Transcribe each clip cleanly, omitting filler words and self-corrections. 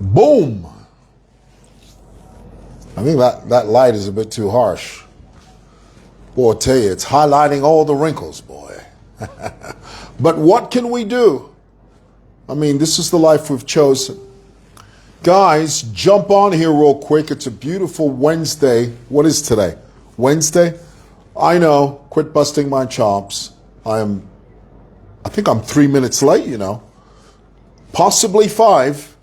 Boom! I think that light is a bit too harsh. Boy, I tell you, it's highlighting all the wrinkles, boy. But what can we do? I mean, this is the life we've chosen. Guys, jump on here real quick. It's a beautiful Wednesday. What is today? Wednesday? I know. Quit busting my chops. I think I'm 3 minutes late, you know. Possibly 5.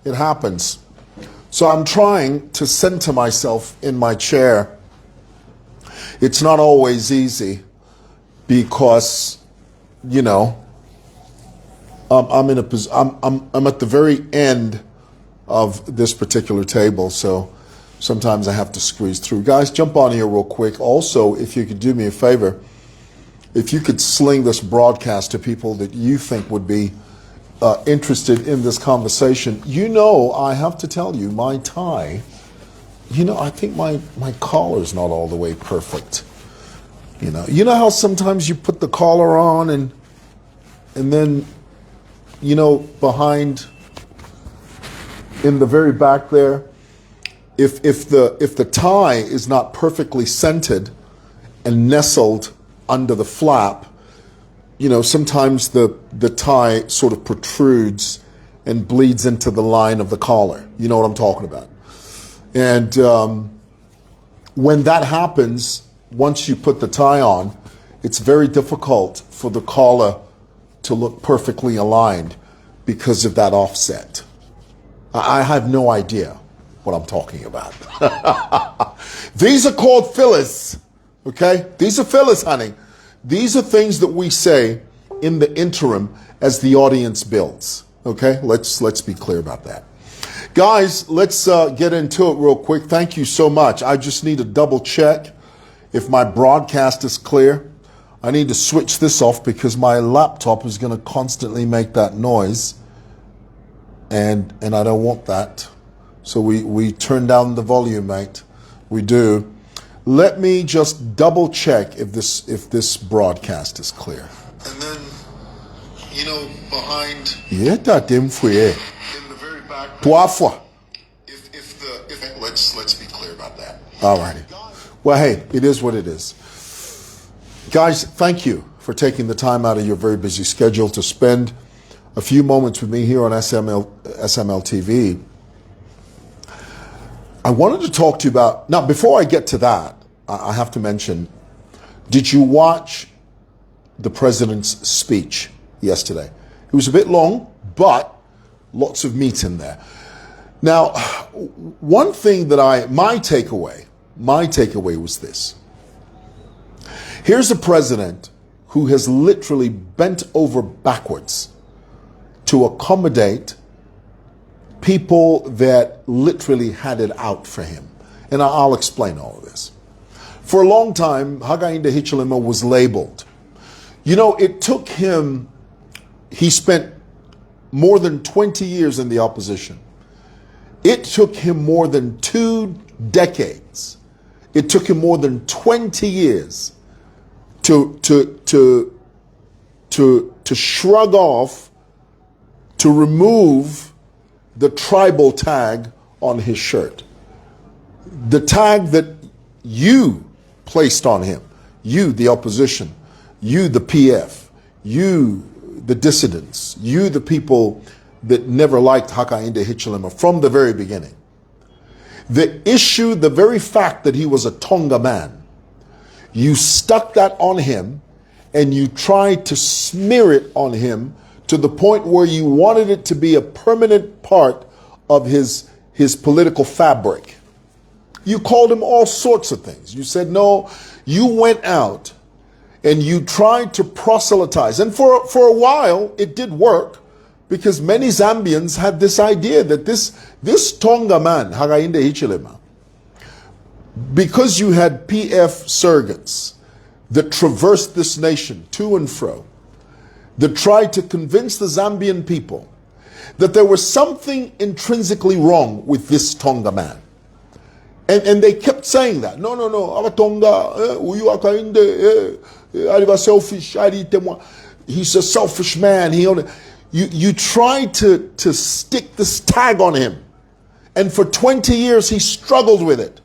It happens. So I'm trying to center myself in my chair. It's not always easy because, you know, I'm at the very end of this particular table, so sometimes I have to squeeze through. Guys, jump on here real quick. Also, if you could do me a favor, if you could sling this broadcast to people that you think would be interested in this conversation. You know, I have to tell you, my tie, you know, I think my collar's not all the way perfect. You know how sometimes you put the collar on and then, you know, behind, in the very back there, if the tie is not perfectly centered and nestled under the flap, you know, sometimes the tie sort of protrudes and bleeds into the line of the collar. You know what I'm talking about. And when that happens, once you put the tie on, it's very difficult for the collar to look perfectly aligned because of that offset. I have no idea what I'm talking about. These are called fillers, okay? These are fillers, honey. These are things that we say in the interim as the audience builds, okay? Let's be clear about that. Guys, let's get into it real quick. Thank you so much. I just need to double check if my broadcast is clear. I need to switch this off because my laptop is going to constantly make that noise. And I don't want that. So we turn down the volume, mate. We do. Let me just double check if this broadcast is clear. And then, you know, behind in the very back. Let's be clear about that. Alrighty. Well, hey, it is what it is. Guys, thank you for taking the time out of your very busy schedule to spend a few moments with me here on SML TV. I wanted to talk to you about, now before I get to that, I have to mention, did you watch the president's speech yesterday? It was a bit long, but lots of meat in there. Now, one thing that my takeaway was this. Here's a president who has literally bent over backwards to accommodate people that literally had it out for him. And I'll explain all of this. For a long time, Hakainde Hichilema was labeled. You know, it took him, he spent more than 20 years in the opposition. It took him more than 2 decades. It took him more than 20 years to shrug off, to remove the tribal tag on his shirt. The tag that you placed on him, you, the opposition, you, the PF, you, the dissidents, you, the people that never liked Hakainde Hichilema from the very beginning. The issue, the very fact that he was a Tonga man, you stuck that on him and you tried to smear it on him to the point where you wanted it to be a permanent part of his political fabric. You called him all sorts of things. You said, no, you went out and you tried to proselytize. And for a while, it did work because many Zambians had this idea that this Tonga man, Hakainde Hichilema, because you had PF surrogates that traversed this nation to and fro, that tried to convince the Zambian people that there was something intrinsically wrong with this Tonga man. And they kept saying that. No, our Tonga, selfish, he's a selfish man. You tried to stick this tag on him And for 20 years, he struggled with it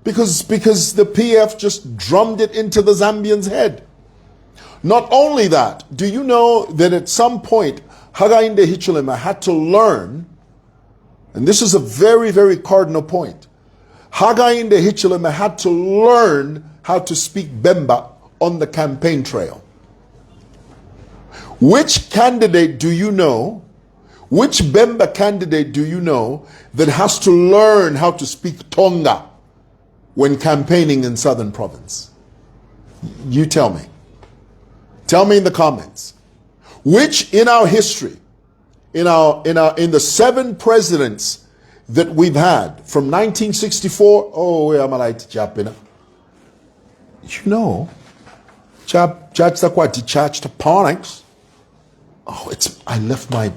because the PF just drummed it into the Zambian's head. Not only that, do you know that at some point, Hakainde Hichilema had to learn, and this is a very, very cardinal point, Hakainde Hichilema had to learn how to speak Bemba on the campaign trail. Which candidate do you know, which Bemba candidate do you know that has to learn how to speak Tonga when campaigning in Southern Province? You tell me. Tell me in the comments. Which in our history, in the 7 presidents that we've had from 1964, oh, I'm like Japina. You know, Judge Takwati charged to Parnix. Oh, I left my,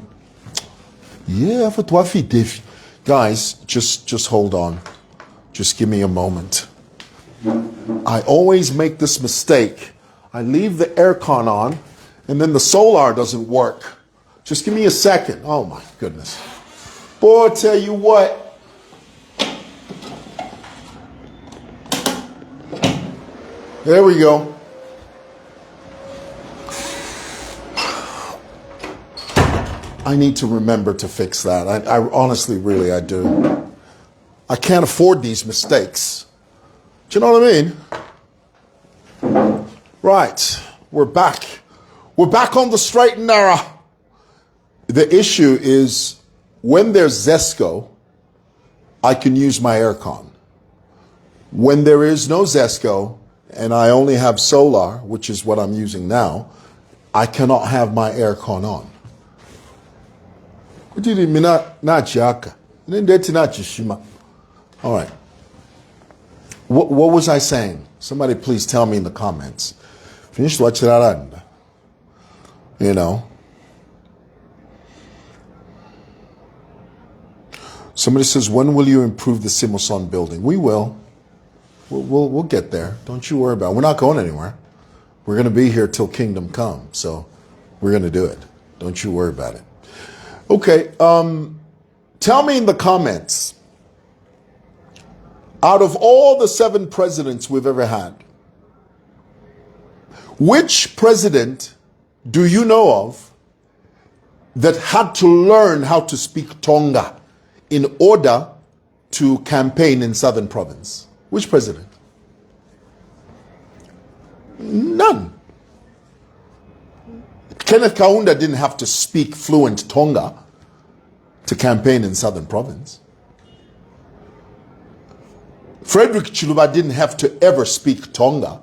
yeah, for Twafi Defi. Guys, just hold on. Just give me a moment. I always make this mistake. I leave the aircon on, and then the solar doesn't work. Just give me a second. Oh my goodness. Boy, I tell you what. There we go. I need to remember to fix that. I honestly, really, I do. I can't afford these mistakes. Do you know what I mean? Right, we're back. We're back on the straight and narrow. The issue is when there's Zesco, I can use my aircon. When there is no Zesco and I only have solar, which is what I'm using now, I cannot have my aircon on. All right. What was I saying? Somebody please tell me in the comments. Finish watching that. You know. Somebody says, when will you improve the Simoson building? We will. We'll get there. Don't you worry about it. We're not going anywhere. We're going to be here till kingdom come. So we're going to do it. Don't you worry about it. Okay. Tell me in the comments, out of all the 7 presidents we've ever had, which president do you know of that had to learn how to speak Tonga in order to campaign in Southern Province? Which president? None. Kenneth Kaunda didn't have to speak fluent Tonga to campaign in Southern Province. Frederick Chiluba didn't have to ever speak Tonga,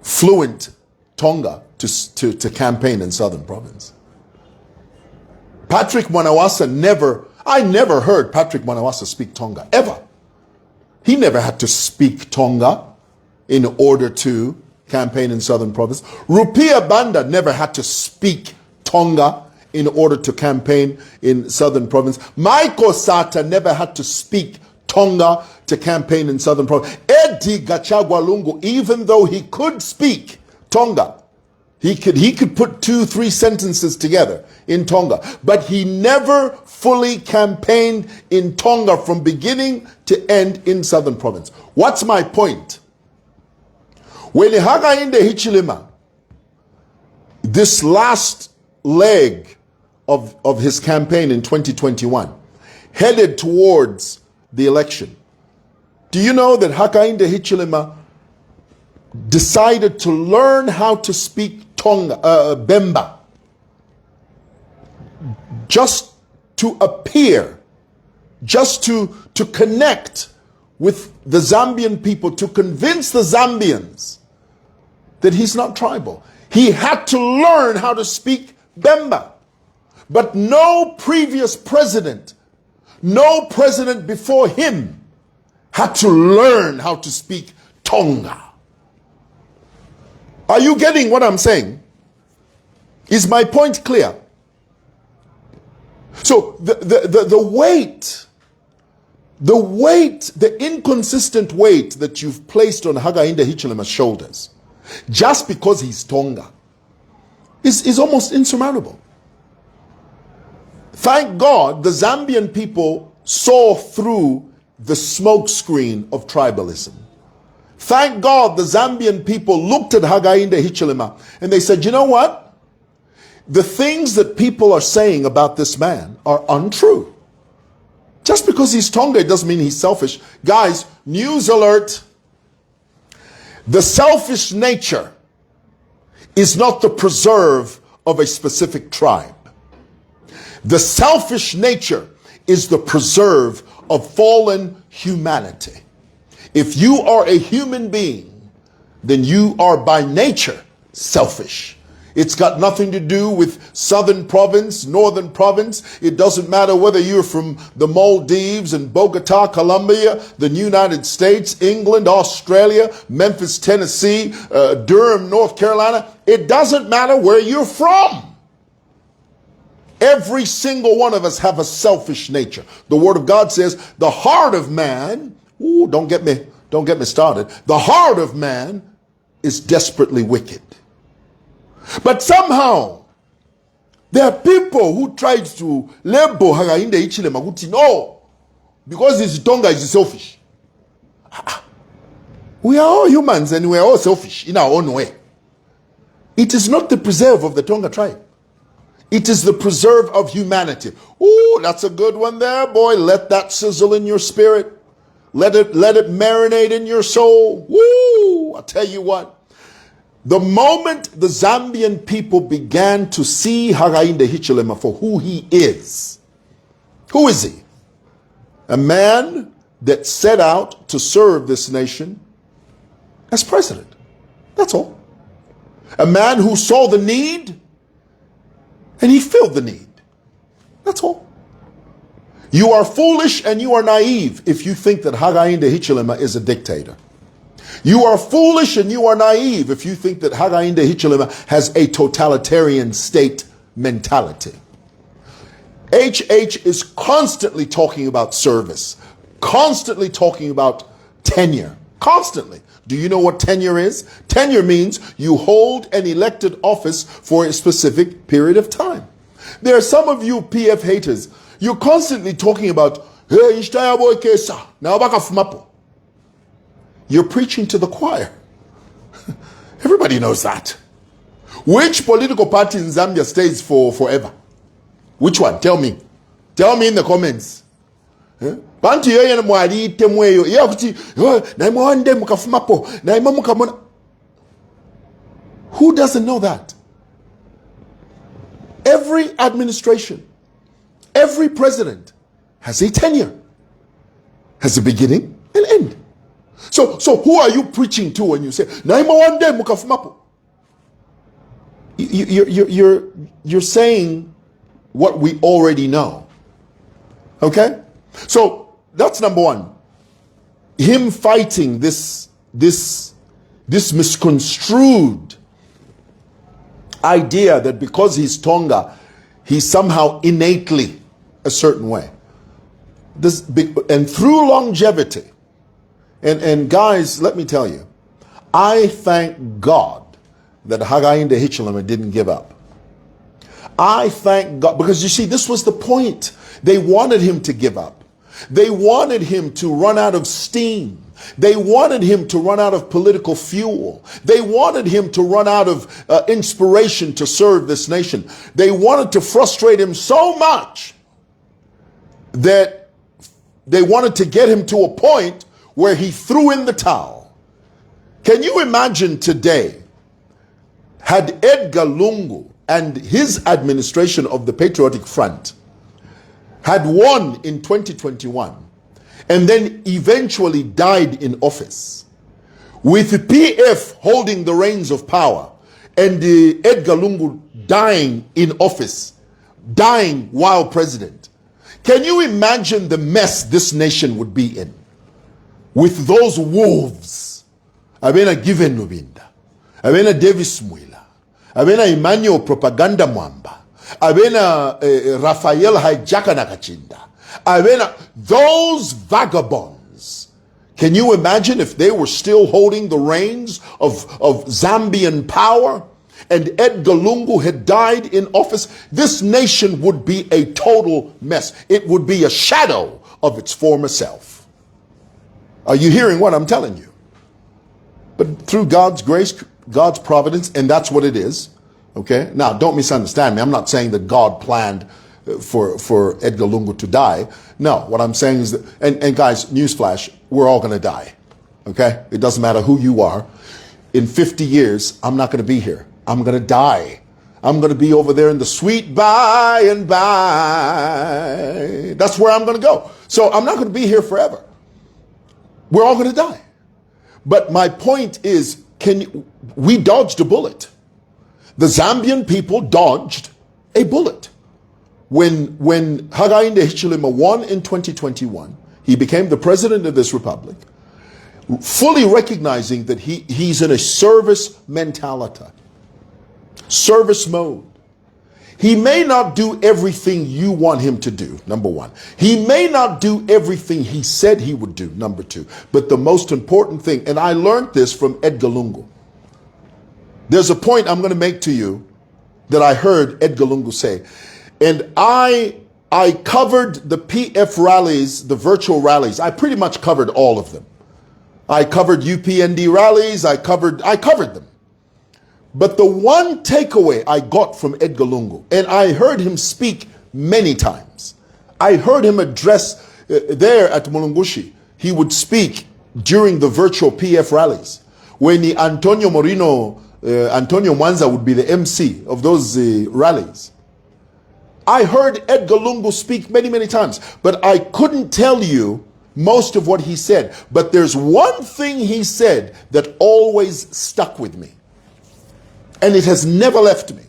fluent Tonga, to campaign in Southern Province. Patrick Mwanawasa I never heard Patrick Mwanawasa speak Tonga, ever. He never had to speak Tonga in order to campaign in Southern Province. Rupia Banda never had to speak Tonga in order to campaign in Southern Province. Michael Sata never had to speak Tonga to campaign in Southern Province. Eddie Gachagua Lungu, even though he could speak Tonga, he could put 2-3 sentences together in Tonga, but he never fully campaigned in Tonga from beginning to end in Southern Province. What's my point? When Hakainde Hichilema, this last leg of his campaign in 2021, headed towards the election, do you know that Hakainde Hichilema decided to learn how to speak Tonga, Bemba, just to appear, just to connect with the Zambian people, to convince the Zambians that he's not tribal. He had to learn how to speak Bemba. But no previous president, no president before him had to learn how to speak Tonga. Are you getting what I'm saying? Is my point clear? So the weight, the inconsistent weight that you've placed on Hakainde Hichilema's shoulders, just because he's Tonga, is almost insurmountable. Thank God the Zambian people saw through the smokescreen of tribalism. Thank God the Zambian people looked at Hakainde Hichilema and they said, you know what? The things that people are saying about this man are untrue. Just because he's Tonga, it doesn't mean he's selfish. Guys, news alert. The selfish nature is not the preserve of a specific tribe. The selfish nature is the preserve of fallen humanity. If you are a human being, then you are by nature selfish. It's got nothing to do with southern province, northern province. It doesn't matter whether you're from the Maldives and Bogota, Colombia, the United States, England, Australia, Memphis, Tennessee, Durham, North Carolina. It doesn't matter where you're from. Every single one of us have a selfish nature. The Word of God says the heart of man, don't get me started. The heart of man is desperately wicked. But somehow, there are people who try to label Hakainde Hichilema, no, because his Tonga is selfish. We are all humans and we are all selfish in our own way. It is not the preserve of the Tonga tribe. It is the preserve of humanity. Ooh, that's a good one there, boy. Let that sizzle in your spirit. Let it marinate in your soul. Woo! I'll tell you what. The moment the Zambian people began to see Hakainde Hichilema for who he is, who is he? A man that set out to serve this nation as president. That's all. A man who saw the need and he filled the need. That's all. You are foolish and you are naive if you think that Hakainde Hichilema is a dictator. You are foolish and you are naive if you think that Hakainde Hichilema has a totalitarian state mentality. HH is constantly talking about service, constantly talking about tenure, constantly. Do you know what tenure is? Tenure means you hold an elected office for a specific period of time. There are some of you PF haters, you're constantly talking about, hey, you're preaching to the choir. Everybody knows that. Which political party in Zambia stays for forever? Which one? Tell me. Tell me in the comments. Who doesn't know that? Every administration, every president has a tenure, has a beginning and end. So who are you preaching to when you say you're saying what we already know? Okay? So that's number one. Him fighting this misconstrued idea that because he's Tonga, he's somehow innately a certain way. And through longevity, and guys, let me tell you, I thank God that Hakainde Hichilema didn't give up. I thank God, because you see, this was the point. They wanted him to give up. They wanted him to run out of steam. They wanted him to run out of political fuel. They wanted him to run out of inspiration to serve this nation. They wanted to frustrate him so much that they wanted to get him to a point where he threw in the towel. Can you imagine today, had Edgar Lungu and his administration of the Patriotic Front had won in 2021 and then eventually died in office, with the PF holding the reins of power and Edgar Lungu dying in office, dying while president? Can you imagine the mess this nation would be in with those wolves? Abena Given Nubinda, Abena Davis Mwila, Abena Emmanuel Propaganda Mwamba, Abena Rafael Hijaka Nakachinda, Abena, those vagabonds. Can you imagine if they were still holding the reins of Zambian power and Edgar Lungu had died in office? This nation would be a total mess. It would be a shadow of its former self. Are you hearing what I'm telling you? But through God's grace, God's providence, and that's what it is. Okay? Now, don't misunderstand me. I'm not saying that God planned for Edgar Lungu to die. No, what I'm saying is that, and guys, newsflash, we're all going to die. Okay? It doesn't matter who you are. In 50 years, I'm not going to be here. I'm going to die. I'm going to be over there in the sweet by and by. That's where I'm going to go. So I'm not going to be here forever. We're all going to die. But my point is, we dodged a bullet. The Zambian people dodged a bullet. When Hakainde Hichilema won in 2021, he became the president of this republic, fully recognizing that he's in a service mentality, service mode. He may not do everything you want him to do, number one. He may not do everything he said he would do, number two. But the most important thing, and I learned this from Edgar Lungu. There's a point I'm going to make to you that I heard Edgar Lungu say. And I covered the PF rallies, the virtual rallies. I pretty much covered all of them. I covered UPND rallies. I covered them. But the one takeaway I got from Edgar Lungu, and I heard him speak many times. I heard him address there at Mulungushi. He would speak during the virtual PF rallies. When Antonio Mwanza would be the MC of those rallies. I heard Edgar Lungu speak many, many times, but I couldn't tell you most of what he said. But there's one thing he said that always stuck with me. And it has never left me.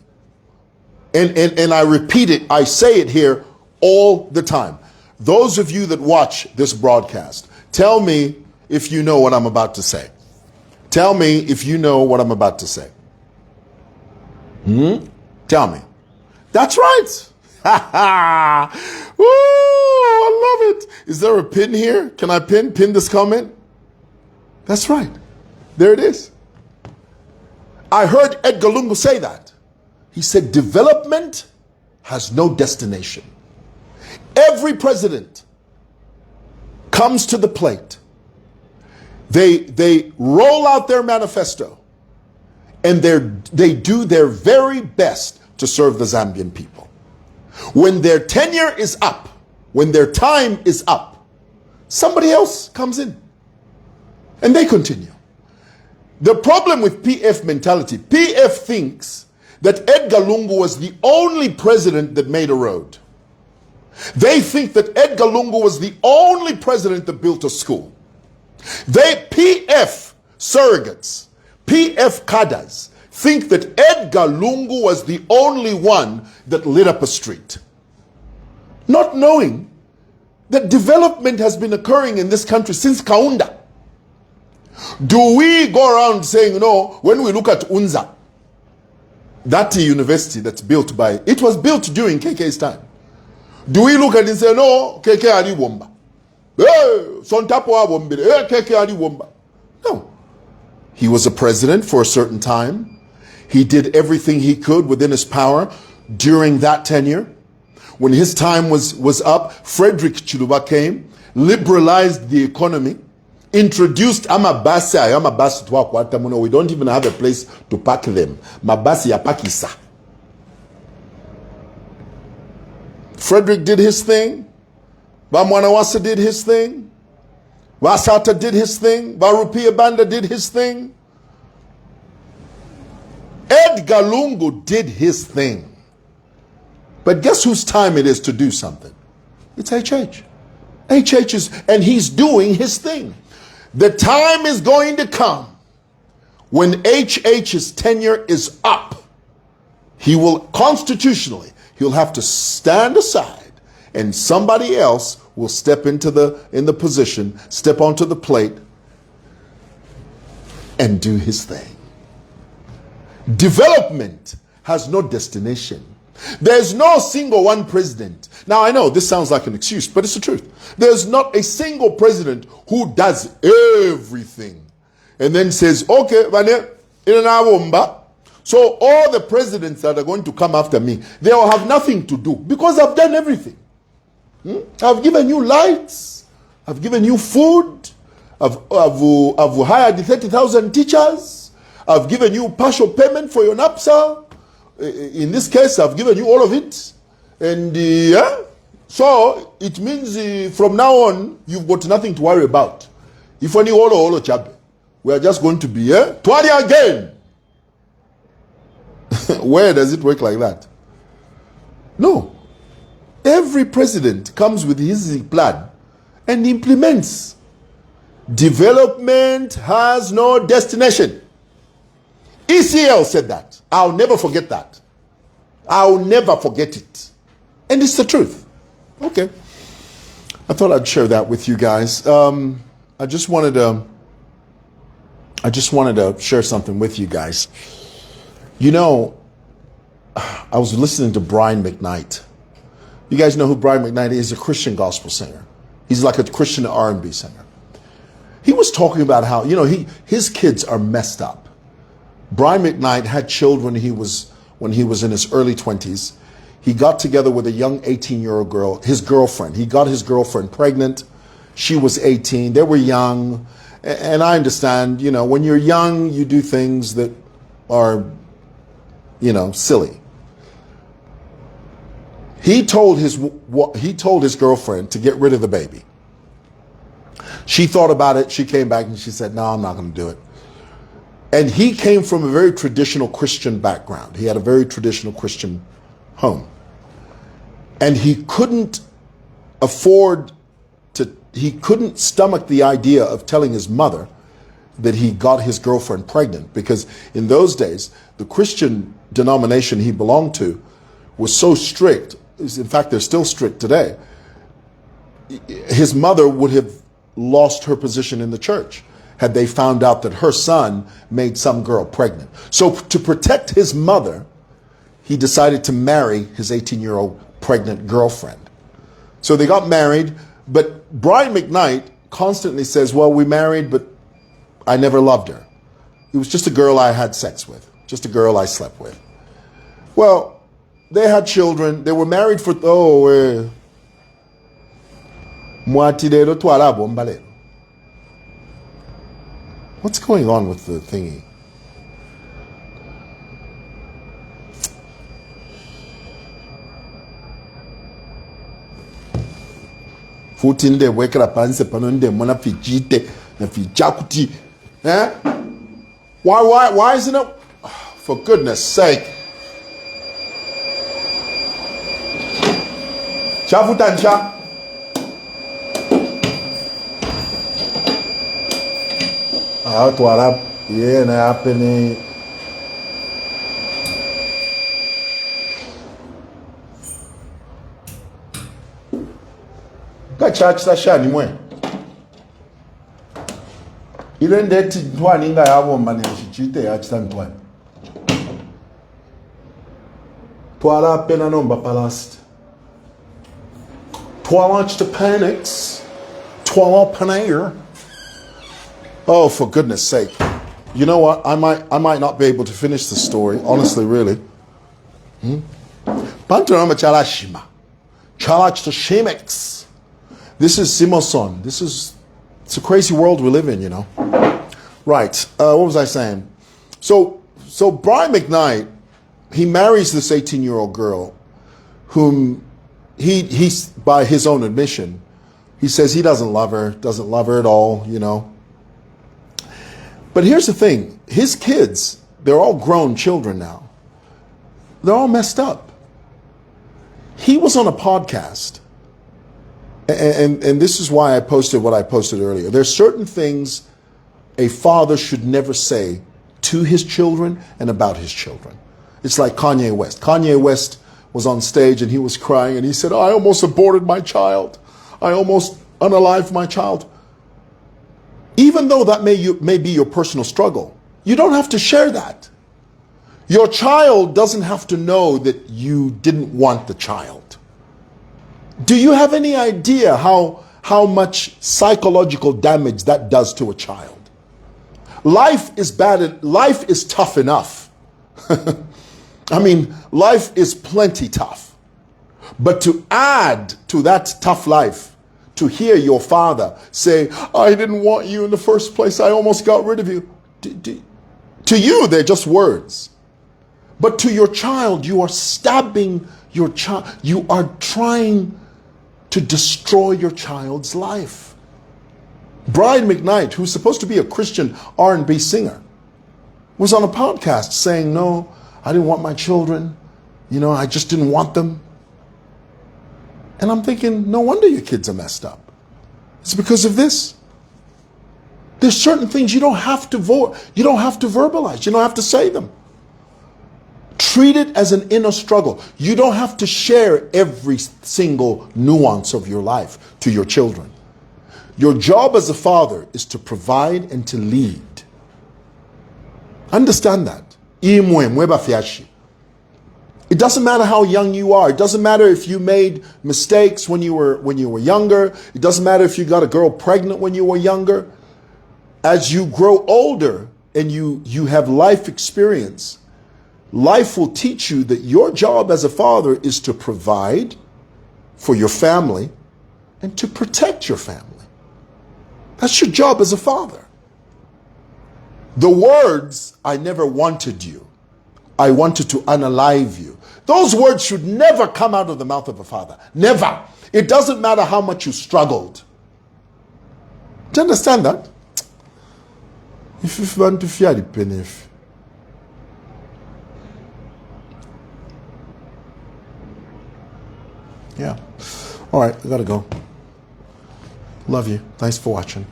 And I repeat it, I say it here all the time. Those of you that watch this broadcast, tell me if you know what I'm about to say. Tell me if you know what I'm about to say. Tell me. That's right. Woo, I love it. Is there a pin here? Can I pin this comment? That's right. There it is. I heard Edgar Lungu say that. He said, development has no destination. Every president comes to the plate. They roll out their manifesto and they do their very best to serve the Zambian people. When their tenure is up, when their time is up, somebody else comes in and they continue. The problem with PF mentality, PF thinks that Edgar Lungu was the only president that made a road. They think that Edgar Lungu was the only president that built a school. PF surrogates, PF cadres think that Edgar Lungu was the only one that lit up a street. Not knowing that development has been occurring in this country since Kaunda. Do we go around saying, no, when we look at UNZA, that university that's built by, it was built during KK's time. Do we look at it and say, no, KK Ali Womba? No. He was a president for a certain time. He did everything he could within his power during that tenure. When his time was up, Frederick Chiluba came, liberalized the economy, introduced amabasi twakwata muno. We don't even have a place to park them. Mabasi ya pakisa. Frederick did his thing. Bamwanawasa did his thing. Wasata did his thing. Barupia Banda did his thing. Edgar Lungu did his thing. But guess whose time it is to do something? It's HH. HH is, and he's doing his thing. The time is going to come when HH's tenure is up. He will constitutionally, he'll have to stand aside and somebody else will step into the position, step onto the plate and do his thing. Development has no destination. There's no single one president. Now I know this sounds like an excuse, but it's the truth. There's not a single president who does everything and then says, okay, so all the presidents that are going to come after me, they will have nothing to do because I've done everything. I've given you lights. I've given you food. I've hired 30,000 teachers. I've given you partial payment for your NAPSA. In this case, I've given you all of it. And so it means from now on, you've got nothing to worry about. If only all chabe, we are just going to be twali again. Where does it work like that? No. Every president comes with his plan and implements. Development has no destination. ECL said that. I'll never forget that. I'll never forget it. And it's the truth. Okay. I thought I'd share that with you guys. I just wanted to share something with you guys. You know, I was listening to Brian McKnight. You guys know who Brian McKnight is? He's a Christian gospel singer. He's like a Christian R&B singer. He was talking about how, you know, his kids are messed up. Brian McKnight had children when he was in his early 20s. He got together with a young 18-year-old girl, his girlfriend. He got his girlfriend pregnant. She was 18. They were young. And I understand, you know, when you're young, you do things that are, you know, silly. He told his girlfriend to get rid of the baby. She thought about it. She came back and she said, no, I'm not going to do it. And he came from a very traditional Christian background. He had a very traditional Christian home. And he couldn't he couldn't stomach the idea of telling his mother that he got his girlfriend pregnant, because in those days, the Christian denomination he belonged to was so strict. In fact, they're still strict today. His mother would have lost her position in the church had they found out that her son made some girl pregnant. So to protect his mother, he decided to marry his 18-year-old pregnant girlfriend. So they got married, but Brian McKnight constantly says, well, we married, but I never loved her. It was just a girl I had sex with, just a girl I slept with. Well, they had children. They were married for, what's going on with the thingy? Futinde wekera panse panonde mona fichite na fichakuti. Why isn't it? For goodness sake. Chafutancha. To Arab, yeah, na happening. Church sashani mwe ile ndeti ntwani nga yabo maneshi chite ya chitantwani twala pena nomba palast twala chita panics twala panair. Oh, for goodness sake. You know what? I might not be able to finish the story, honestly, really. Pantorama chalashima. Chalach to shemex. This is Simoson. It's a crazy world we live in, you know. Right. What was I saying? So Brian McKnight, he marries this 18-year-old girl whom he's, by his own admission, he says he doesn't love her at all, you know. But here's the thing. His kids, they're all grown children now. They're all messed up. He was on a podcast. And this is why I posted what I posted earlier. There's certain things a father should never say to his children and about his children. It's like Kanye West. Kanye West was on stage and he was crying and he said, I almost aborted my child. I almost unalived my child. Even though that may be your personal struggle, you don't have to share that. Your child doesn't have to know that you didn't want the child. Do you have any idea how much psychological damage that does to a child? Life is bad. Life is tough enough. I mean, life is plenty tough. But to add to that tough life, to hear your father say, I didn't want you in the first place, I almost got rid of you. To you, they're just words. But to your child, you are stabbing your child. You are trying to destroy your child's life. Brian McKnight, who's supposed to be a Christian R&B singer, was on a podcast saying, no, I didn't want my children. I just didn't want them. And I'm thinking, no wonder your kids are messed up. It's because of this. There's certain things you don't have to verbalize. You don't have to say them. Treat it as an inner struggle. You don't have to share every single nuance of your life to your children. Your job as a father is to provide and to lead. Understand that. It doesn't matter how young you are. It doesn't matter if you made mistakes when you were younger. It doesn't matter if you got a girl pregnant when you were younger. As you grow older and you have life experience, life will teach you that your job as a father is to provide for your family and to protect your family. That's your job as a father. The words, I never wanted you, I wanted to unalive you, those words should never come out of the mouth of a father. Never. It doesn't matter how much you struggled. Do you understand that? If you want to fear the penny. Yeah. All right, I gotta go. Love you. Thanks for watching.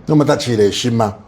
No, but that's Shima.